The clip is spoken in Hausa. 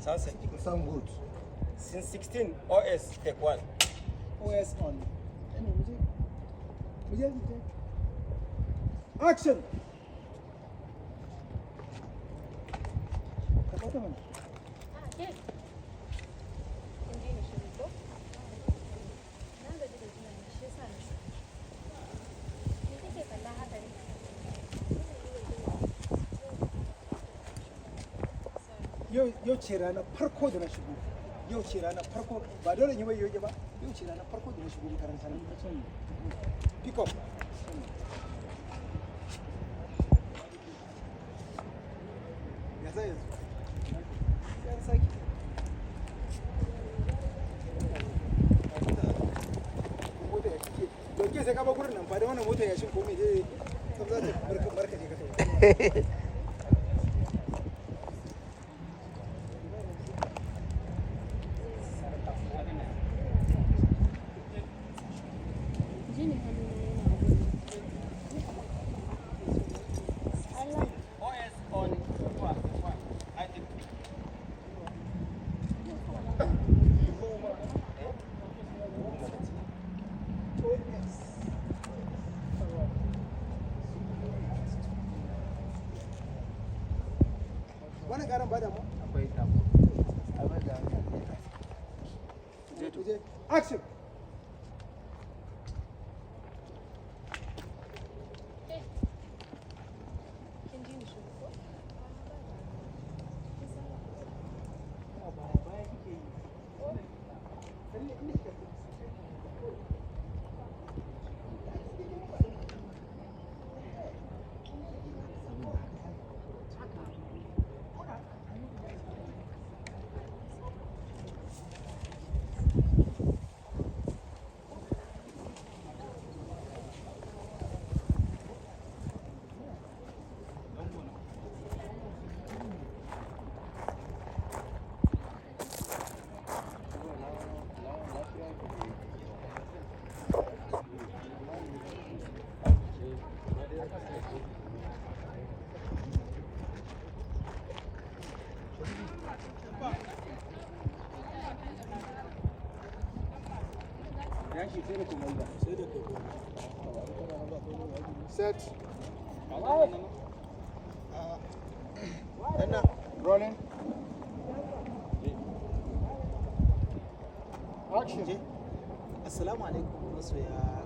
Sunset. Sound good. Since 16, OS, take one. OS on. Action! Yau ce ranar farko da na shigo. Yau ce ranar farko ba dole yi mai yoge ba. Yau ce ranar farko da na shigo makaranta nan. Pick up. Ya zai yanzu. Ya saki. Mota ya kike. Dauke sai ka ba gurin nan fa da wannan mota ya shin ko me dai sab za ta barka je ka tafi. Wani garan ba da mu? Akwai damu. Action! Set. Rolling. Action. Assalamu alaikum masoya